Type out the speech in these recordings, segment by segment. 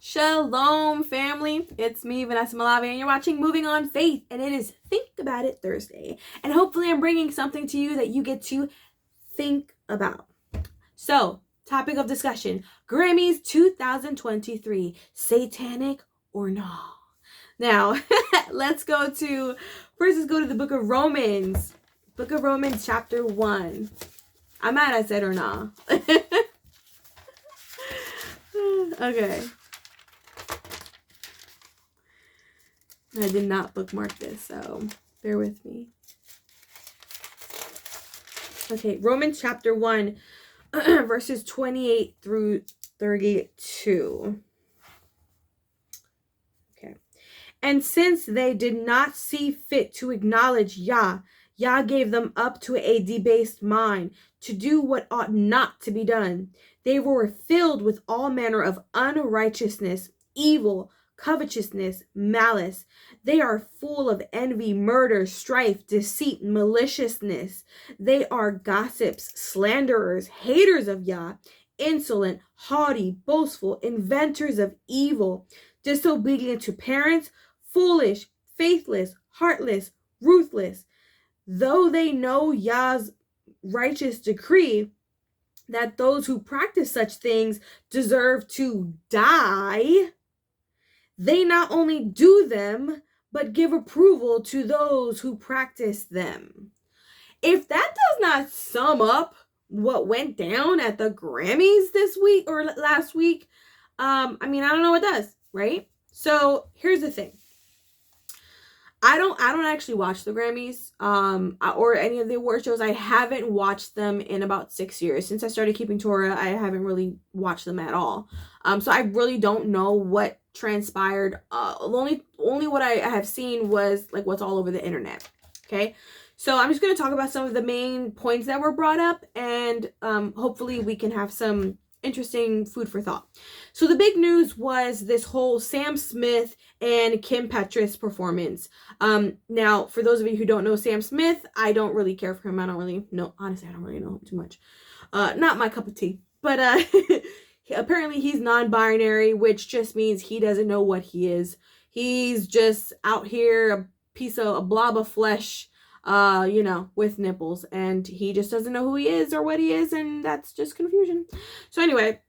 Shalom, family. It's me, Vanessa Malavi, and you're watching Moving on Faith, and it is Think About It Thursday. And hopefully I'm bringing something to you that you get to think about. So, topic of discussion, Grammys 2023, satanic or not? Now, let's go to the book of Romans. Book of Romans, chapter 1. I'm mad I said or nah. Okay. I did not bookmark this, so bear with me. Okay, Romans chapter 1, verses 28 through 32. Okay. And since they did not see fit to acknowledge Yah gave them up to a debased mind to do what ought not to be done. They were filled with all manner of unrighteousness, evil, covetousness, malice. They are full of envy, murder, strife, deceit, maliciousness. They are gossips, slanderers, haters of Yah, insolent, haughty, boastful, inventors of evil, disobedient to parents, foolish, faithless, heartless, ruthless. Though they know Yah's righteous decree that those who practice such things deserve to die, they not only do them, but give approval to those who practice them. If that does not sum up what went down at the Grammys this week or last week, I don't know what does, right? So here's the thing. I don't actually watch the Grammys or any of the award shows. I haven't watched them in about 6 years. Since I started keeping Torah, I haven't really watched them at all. So I really don't know what transpired. Only what I have seen was like what's all over the internet. Okay, so I'm just going to talk about some of the main points that were brought up, and hopefully we can have some interesting food for thought. So the big news was this whole Sam Smith and Kim Petras performance. Now, for those of you who don't know Sam Smith, I don't really care for him. I don't really know him too much. Not my cup of tea. But apparently he's non-binary, which just means he doesn't know what he is. He's just out here, a blob of flesh, with nipples, and he just doesn't know who he is or what he is, and that's just confusion. So anyway,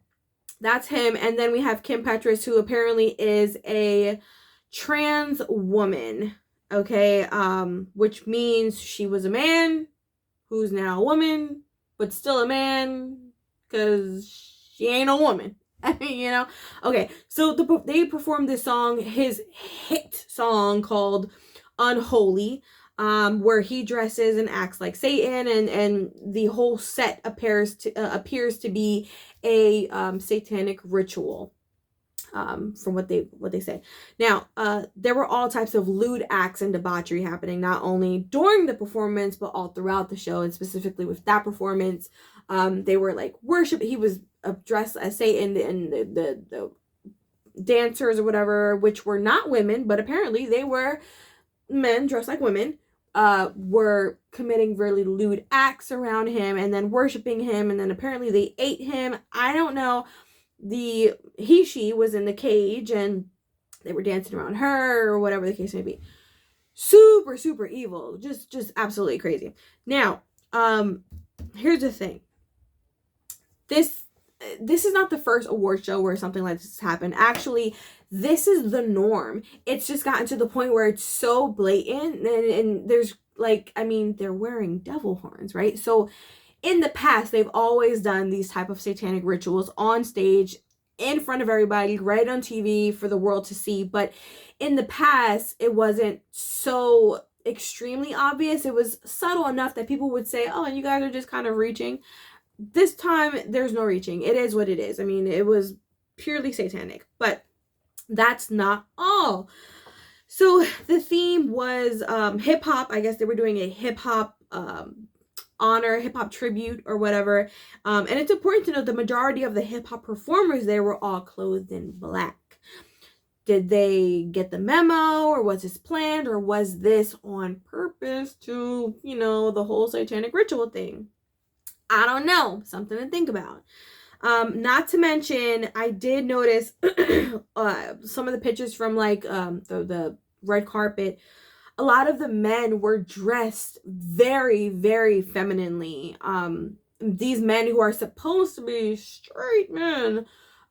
that's him. And then we have Kim Petras, who apparently is a trans woman, okay, which means she was a man who's now a woman, but still a man, because she ain't a woman. Okay, so they performed this song, his hit song called Unholy, where he dresses and acts like Satan, and the whole set appears to be a satanic ritual, from what they say. Now, there were all types of lewd acts and debauchery happening, not only during the performance, but all throughout the show, and specifically with that performance. They were like worship. He was dressed as Satan, and the dancers or whatever, which were not women, but apparently they were men dressed like women, were committing really lewd acts around him and then worshiping him, and then apparently they ate him. I don't know. She was in the cage and they were dancing around her, or whatever the case may be. Super, super evil. Just absolutely crazy. Now, here's the thing. This is not the first award show where something like this happened. Actually, this is the norm. It's just gotten to the point where it's so blatant, and there's they're wearing devil horns, right? So in the past, they've always done these type of satanic rituals on stage, in front of everybody, right on TV for the world to see. But in the past, it wasn't so extremely obvious. It was subtle enough that people would say, oh, you guys are just kind of reaching. This time, there's no reaching. It is what it is. I mean, it was purely satanic, but that's not all. So the theme was hip hop. I guess they were doing a hip hop honor, hip hop tribute or whatever. And it's important to note the majority of the hip hop performers there were all clothed in black. Did they get the memo, or was this planned, or was this on purpose to, the whole satanic ritual thing? I don't know. Something to think about. Not to mention, I did notice some of the pictures from like the red carpet. A lot of the men were dressed very, very femininely. These men who are supposed to be straight men,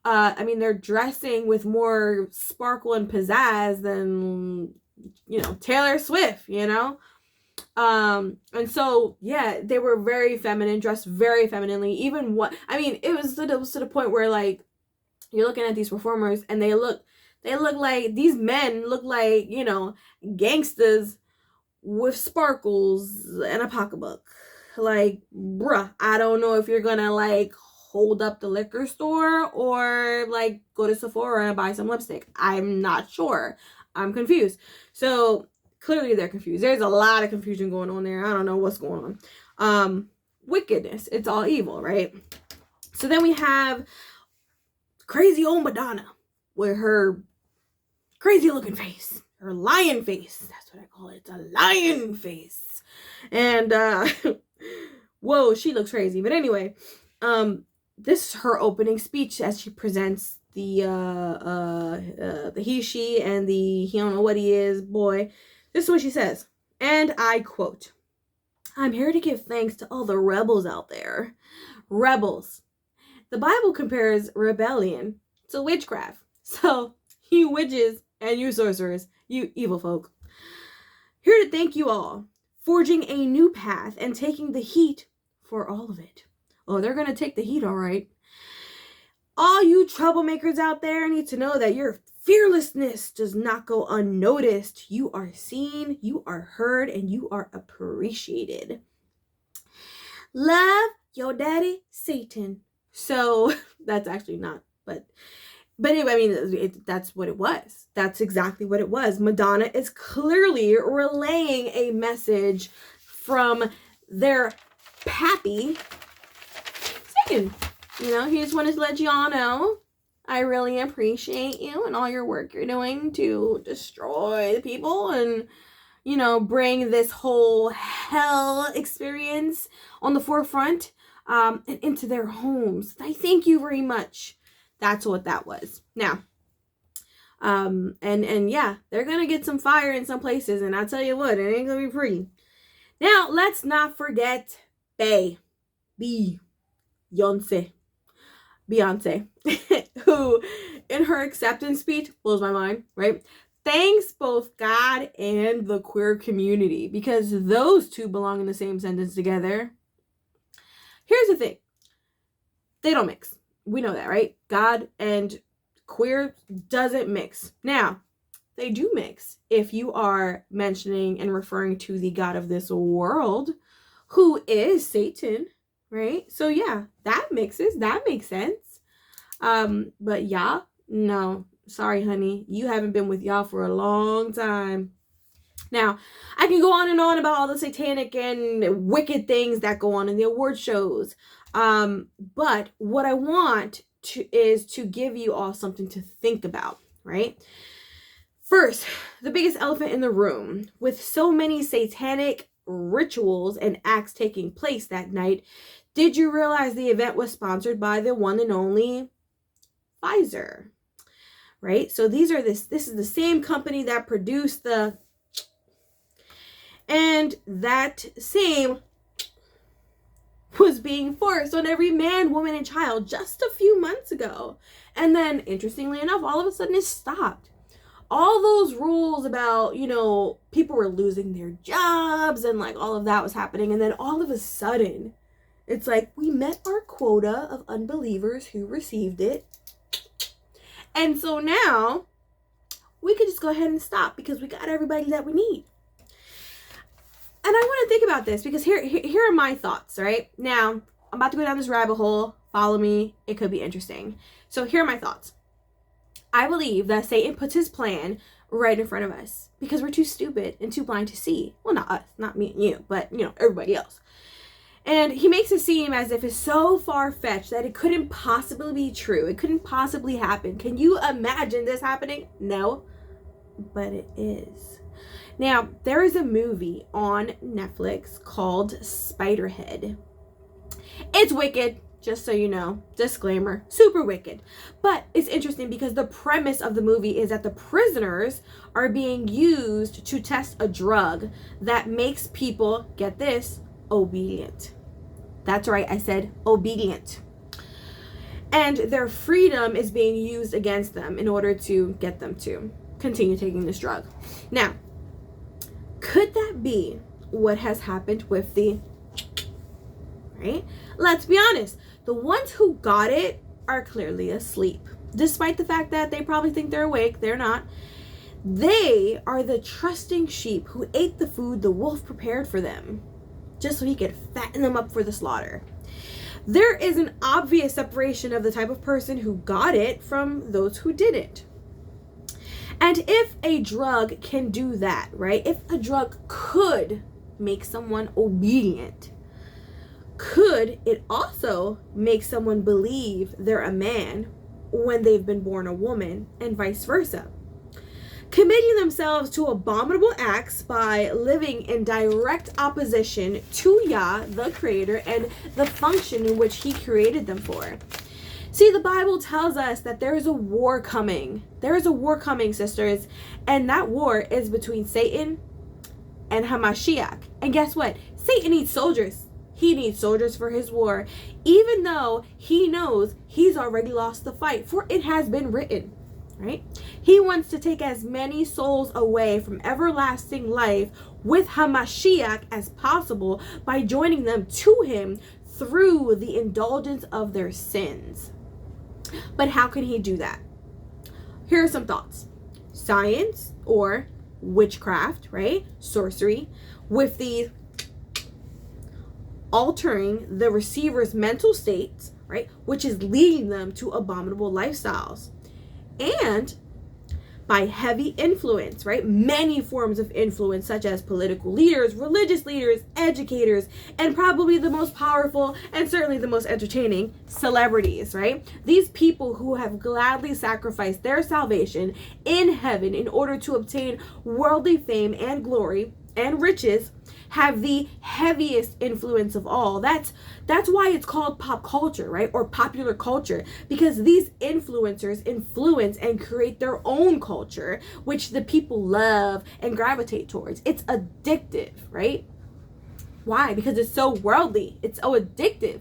I mean, they're dressing with more sparkle and pizzazz than, Taylor Swift, and so yeah, they were very feminine, dressed very femininely. Even it was to the point where like you're looking at these performers and they look like, these men look like, gangsters with sparkles and a pocketbook. Like, bruh, I don't know if you're gonna like hold up the liquor store or like go to Sephora and buy some lipstick. I'm not sure. I'm confused. So clearly they're confused. There's a lot of confusion going on there. I don't know what's going on. Wickedness. It's all evil, right? So then we have crazy old Madonna with her crazy looking face, her lion face. That's what I call it. It's a lion face. And whoa, she looks crazy. But anyway, this is her opening speech as she presents the he, she, and the he don't know what he is boy. This is what she says, and I quote, "I'm here to give thanks to all the rebels out there. Rebels. The Bible compares rebellion to witchcraft. So, you witches and you sorcerers, you evil folk. Here to thank you all, forging a new path and taking the heat for all of it." Oh, they're going to take the heat, all right. "All you troublemakers out there need to know that your fearlessness does not go unnoticed. You are seen, you are heard, and you are appreciated. Love your daddy, Satan." So that's actually not, but anyway, I mean, that's what it was. That's exactly what it was. Madonna is clearly relaying a message from their pappy, Satan. He just wanted to let y'all know, I really appreciate you and all your work you're doing to destroy the people and, bring this whole hell experience on the forefront and into their homes. I thank you very much. That's what that was. Now, and yeah, they're going to get some fire in some places, and I'll tell you what, it ain't going to be pretty. Now, let's not forget Beyonce, who in her acceptance speech blows my mind, right? Thanks both God and the queer community, because those two belong in the same sentence together. Here's the thing. They don't mix. We know that, right? God and queer doesn't mix. Now, they do mix if you are mentioning and referring to the God of this world, who is Satan, right? So yeah, that mixes. That makes sense. But Yah, no. Sorry, honey. You haven't been with Yah for a long time. Now, I can go on and on about all the satanic and wicked things that go on in the award shows. But what I want is to give you all something to think about, right? First, the biggest elephant in the room. With so many satanic rituals and acts taking place that night, did you realize the event was sponsored by the one and only Pfizer? Right? So this is the same company that produced and that same was being forced on every man, woman, and child just a few months ago. And then, interestingly enough, all of a sudden it stopped. All those rules about, people were losing their jobs and like all of that was happening. And then all of a sudden, it's like we met our quota of unbelievers who received it. And so now we could just go ahead and stop because we got everybody that we need. And I want to think about this because here are my thoughts, right? Now, I'm about to go down this rabbit hole. Follow me. It could be interesting. So here are my thoughts. I believe that Satan puts his plan right in front of us because we're too stupid and too blind to see. Well, not us, not me and you, but, everybody else. And he makes it seem as if it's so far-fetched that it couldn't possibly be true. It couldn't possibly happen. Can you imagine this happening? No, but it is. Now, there is a movie on Netflix called Spiderhead. It's wicked. Just so you know, disclaimer, super wicked. But it's interesting because the premise of the movie is that the prisoners are being used to test a drug that makes people, get this, obedient. That's right, I said obedient. And their freedom is being used against them in order to get them to continue taking this drug. Now, could that be what has happened with the, right? Let's be honest. The ones who got it are clearly asleep. Despite the fact that they probably think they're awake, they're not. They are the trusting sheep who ate the food the wolf prepared for them, just so he could fatten them up for the slaughter. There is an obvious separation of the type of person who got it from those who didn't. And if a drug can do that, right? If a drug could make someone obedient, could it also make someone believe they're a man when they've been born a woman, and vice versa? Committing themselves to abominable acts by living in direct opposition to Yah, the Creator, and the function in which He created them for. See, the Bible tells us that there is a war coming. There is a war coming, sisters, and that war is between Satan and Hamashiach. And guess what? Satan needs soldiers. He needs soldiers for his war, even though he knows he's already lost the fight, for it has been written, right? He wants to take as many souls away from everlasting life with Hamashiach as possible by joining them to him through the indulgence of their sins. But how can he do that? Here are some thoughts. Science or witchcraft, right? Sorcery, with the altering the receiver's mental states, right, which is leading them to abominable lifestyles. And by heavy influence, right, many forms of influence, such as political leaders, religious leaders, educators, and probably the most powerful and certainly the most entertaining, celebrities, right? These people who have gladly sacrificed their salvation in heaven in order to obtain worldly fame and glory and riches have the heaviest influence of all. That's why it's called pop culture, right? Or popular culture, because these influencers influence and create their own culture, which the people love and gravitate towards. It's addictive, right? Why? Because it's so worldly. It's so addictive.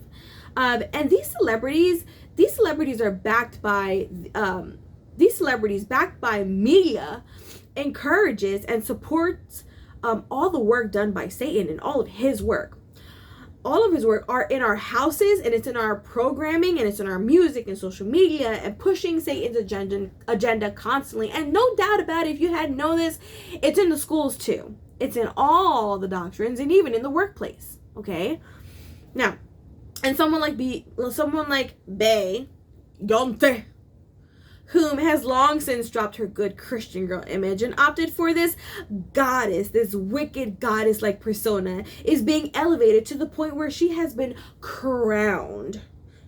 And these celebrities are backed by media, encourages and supports all the work done by Satan, and all of his work are in our houses, and it's in our programming, and it's in our music and social media, and pushing Satan's agenda constantly. And no doubt about it, if you hadn't known this, it's in the schools too. It's in all the doctrines, and even in the workplace. Okay, now, and someone like Beyonce, whom has long since dropped her good Christian girl image and opted for this goddess, this wicked goddess-like persona, is being elevated to the point where she has been crowned.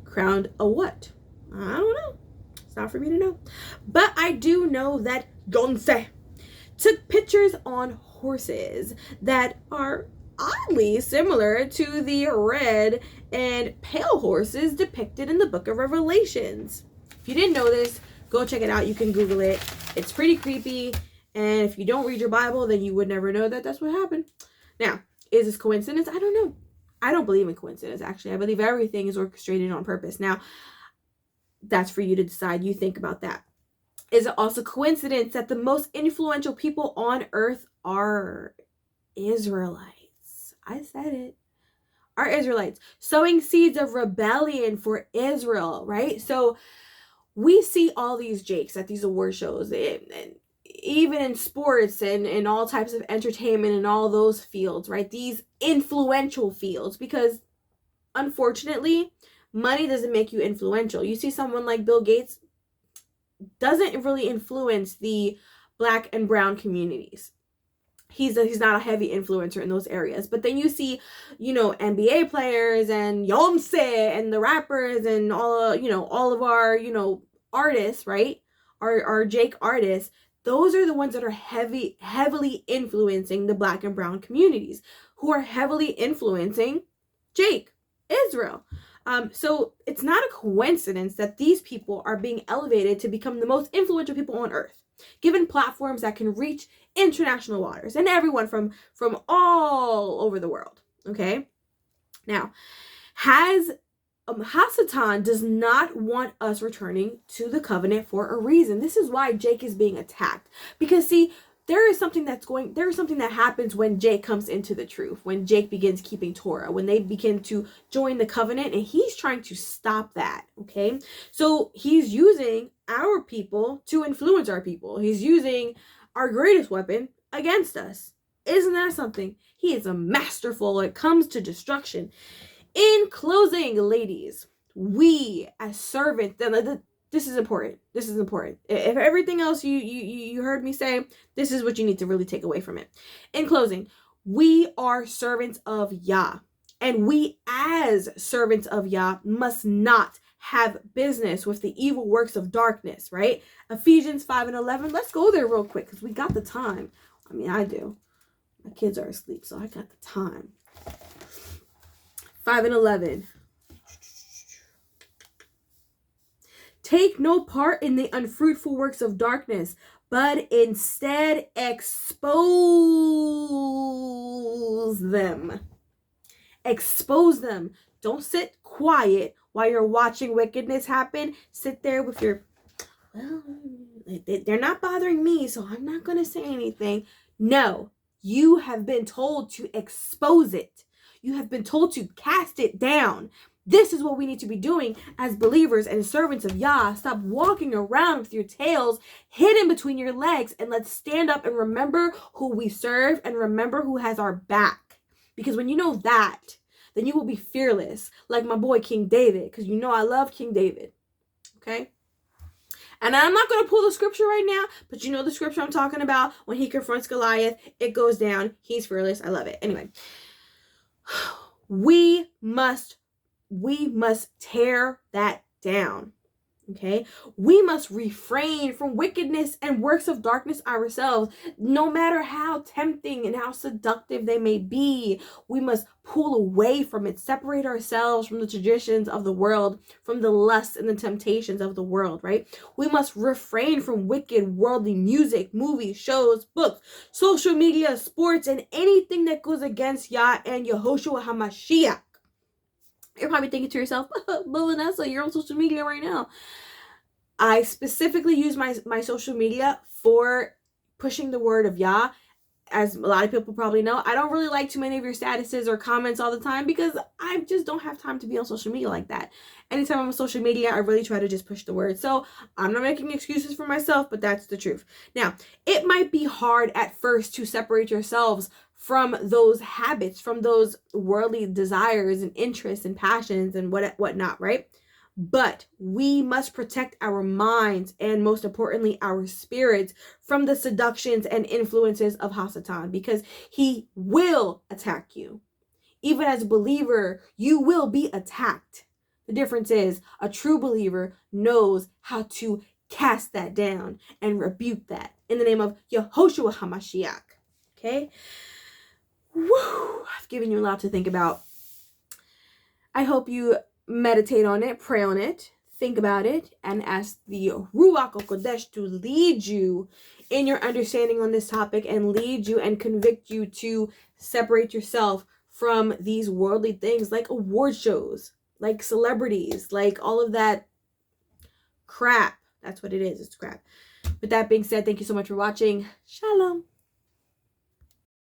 Crowned a what? I don't know. It's not for me to know. But I do know that Beyonce took pictures on horses that are oddly similar to the red and pale horses depicted in the book of Revelations. If you didn't know this, go check it out. You can Google it. It's pretty creepy. And if you don't read your Bible, then you would never know that that's what happened. Now, is this coincidence? I don't know. I don't believe in coincidence, actually. I believe everything is orchestrated on purpose. Now, that's for you to decide. You think about that. Is it also coincidence that the most influential people on earth are Israelites? I said it. Are Israelites. Sowing seeds of rebellion for Israel, right? So, we see all these jakes at these award shows, and even in sports and all types of entertainment and all those fields, right? These influential fields, because unfortunately, money doesn't make you influential. You see someone like Bill Gates doesn't really influence the Black and brown communities. He's not a heavy influencer in those areas. But then you see, NBA players and Beyonce and the rappers and all of our, artists, right? Our Jake artists. Those are the ones that are heavily influencing the Black and brown communities, who are heavily influencing Jake, Israel. So it's not a coincidence that these people are being elevated to become the most influential people on earth, given platforms that can reach international waters and everyone from all over the world. Okay, now Hasatan does not want us returning to the covenant for a reason. This is why Jake is being attacked, because see, there is something that happens when Jake comes into the truth, when Jake begins keeping Torah, when they begin to join the covenant, and he's trying to stop that. Okay, so he's using our people to influence our people. He's using our greatest weapon against us. Isn't that something? He is a masterful when it comes to destruction. In closing, ladies, we as servants, this is important. This is important. If everything else you heard me say, this is what you need to really take away from it. In closing, we are servants of Yah, and we as servants of Yah must not have business with the evil works of darkness, right? Ephesians 5:11. Let's go there real quick because we got the time. I mean, I do. My kids are asleep, so I got the time. 5:11. Take no part in the unfruitful works of darkness, but instead expose them. Expose them. Don't sit quiet while you're watching wickedness happen. Sit there with your, well, they're not bothering me, so I'm not going to say anything. No, you have been told to expose it. You have been told to cast it down. This is what we need to be doing as believers and servants of Yah. Stop walking around with your tails hidden between your legs, and let's stand up and remember who we serve and remember who has our back. Because when you know that, then you will be fearless, like my boy King David, because you know I love King David. Okay? And I'm not going to pull the scripture right now, but you know the scripture I'm talking about. When he confronts Goliath, it goes down. He's fearless. I love it. Anyway, we must tear that down. Okay, we must refrain from wickedness and works of darkness ourselves, no matter how tempting and how seductive they may be. We must pull away from it, separate ourselves from the traditions of the world, from the lusts and the temptations of the world, right? We must refrain from wicked worldly music, movies, shows, books, social media, sports, and anything that goes against Yah and Yehoshua HaMashiach. You're probably thinking to yourself, but Vanessa, you're on social media right now. I specifically use my social media for pushing the word of Yah. As a lot of people probably know, I don't really like too many of your statuses or comments all the time because I just don't have time to be on social media like that. Anytime I'm on social media, I really try to just push the word. So I'm not making excuses for myself, but that's the truth. Now, it might be hard at first to separate yourselves from those habits, from those worldly desires and interests and passions and whatnot, right? But we must protect our minds and, most importantly, our spirits from the seductions and influences of Hasatan, because he will attack you. Even as a believer, you will be attacked. The difference is a true believer knows how to cast that down and rebuke that in the name of Yehoshua HaMashiach. Okay? Woo! I've given you a lot to think about. I hope you meditate on it, pray on it, think about it, and ask the Ruach HaKodesh to lead you in your understanding on this topic and lead you and convict you to separate yourself from these worldly things like award shows, like celebrities, like all of that crap. That's what it is. It's crap. With that being said, thank you so much for watching. Shalom.